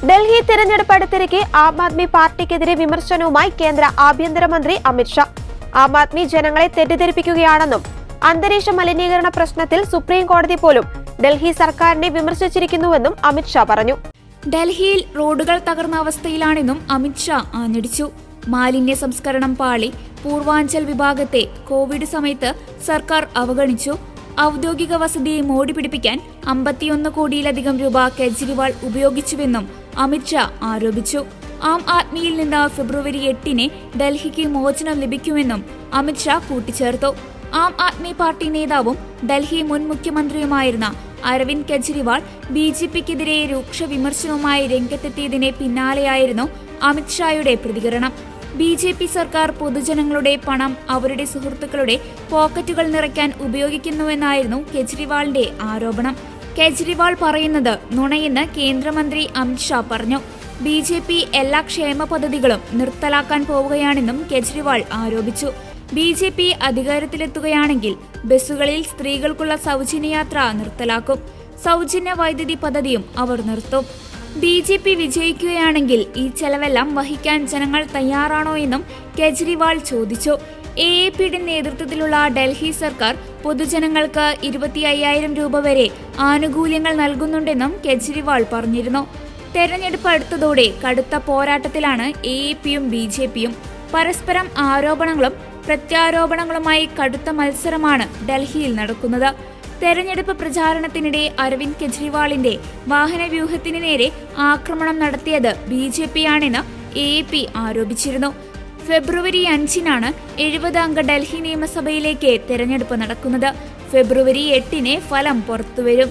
ഡൽഹി തെരഞ്ഞെടുപ്പ് അടുത്തിരിക്കെ ആം ആദ്മി പാർട്ടിക്കെതിരെ വിമർശനവുമായി കേന്ദ്ര ആഭ്യന്തരമന്ത്രി അമിത്ഷാ. ആം ആദ്മി ജനങ്ങളെ തെറ്റിദ്ധരിപ്പിക്കുകയാണെന്നും അന്തരീക്ഷ മലിനീകരണ പ്രശ്നത്തിൽ സുപ്രീം കോടതി പോലും ഡൽഹി സർക്കാരിനെ വിമർശിച്ചിരിക്കുന്നുവെന്നും അമിത്ഷാ പറഞ്ഞു. ഡൽഹിയിൽ റോഡുകൾ തകർന്ന അവസ്ഥയിലാണെന്നും അമിത്ഷാ ആഞ്ഞടിച്ചു. മാലിന്യ സംസ്കരണം പാളി, പൂർവാഞ്ചൽ വിഭാഗത്തെ കോവിഡ് സമയത്ത് സർക്കാർ അവഗണിച്ചു. ഔദ്യോഗിക വസതിയെ മോടി പിടിപ്പിക്കാൻ 51 കോടിയിലധികം രൂപ കെജ്രിവാൾ ഉപയോഗിച്ചുവെന്നും അമിത്ഷാ ആരോപിച്ചു. ആം ആദ്മിയിൽ നിന്ന് ഫെബ്രുവരി 8-ന് ഡൽഹിക്ക് മോചനം ലഭിക്കുമെന്നും അമിത്ഷാ കൂട്ടിച്ചേർത്തു. ആം ആദ്മി പാർട്ടി നേതാവും ഡൽഹി മുൻ മുഖ്യമന്ത്രിയുമായിരുന്ന അരവിന്ദ് കെജ്രിവാൾ BJPക്കെതിരെ രൂക്ഷ വിമർശനവുമായി രംഗത്തെത്തിയതിന് പിന്നാലെയായിരുന്നു അമിത്ഷായുടെ പ്രതികരണം. BJP സർക്കാർ പൊതുജനങ്ങളുടെ പണം അവരുടെ സുഹൃത്തുക്കളുടെ പോക്കറ്റുകൾ നിറയ്ക്കാൻ ഉപയോഗിക്കുന്നുവെന്നായിരുന്നു കെജ്രിവാളിന്റെ ആരോപണം. കെജ്രിവാൾ പറയുന്നത് നുണയെന്ന് കേന്ദ്രമന്ത്രി അമിത്ഷാ പറഞ്ഞു. BJP എല്ലാ ക്ഷേമ പദ്ധതികളും നിർത്തലാക്കാൻ പോവുകയാണെന്നും കെജ്രിവാൾ ആരോപിച്ചു. BJP അധികാരത്തിലെത്തുകയാണെങ്കിൽ ബസ്സുകളിൽ സ്ത്രീകൾക്കുള്ള സൗജന്യയാത്ര നിർത്തലാക്കും. സൗജന്യ വൈദ്യുതി പദ്ധതിയും അവർ നിർത്തും. BJP വിജയിക്കുകയാണെങ്കിൽ ഈ ചെലവെല്ലാം വഹിക്കാൻ ജനങ്ങൾ തയ്യാറാണോ എന്നും കെജ്രിവാൾ ചോദിച്ചു. AAPയുടെ നേതൃത്വത്തിലുള്ള ഡൽഹി സർക്കാർ പൊതുജനങ്ങൾക്ക് 25,000 രൂപ വരെ ആനുകൂല്യങ്ങൾ നൽകുന്നുണ്ടെന്നും കെജ്രിവാൾ പറഞ്ഞിരുന്നു. തെരഞ്ഞെടുപ്പ് അടുത്തതോടെ കടുത്ത പോരാട്ടത്തിലാണ് AAPയും BJPയും. പരസ്പരം ആരോപണങ്ങളും പ്രത്യാരോപണങ്ങളുമായി കടുത്ത മത്സരമാണ് ഡൽഹിയിൽ നടക്കുന്നത്. തെരഞ്ഞെടുപ്പ് പ്രചാരണത്തിനിടെ അരവിന്ദ് കെജ്രിവാളിന്റെ വാഹനവ്യൂഹത്തിന് നേരെ ആക്രമണം നടത്തിയത് BJPയാണെന്ന് AAP ആരോപിച്ചിരുന്നു. ഫെബ്രുവരി 5-നാണ് 70 അംഗ ഡൽഹി നിയമസഭയിലേക്ക് തെരഞ്ഞെടുപ്പ് നടക്കുന്നത്. ഫെബ്രുവരി 8-ന് ഫലം പുറത്തുവരും.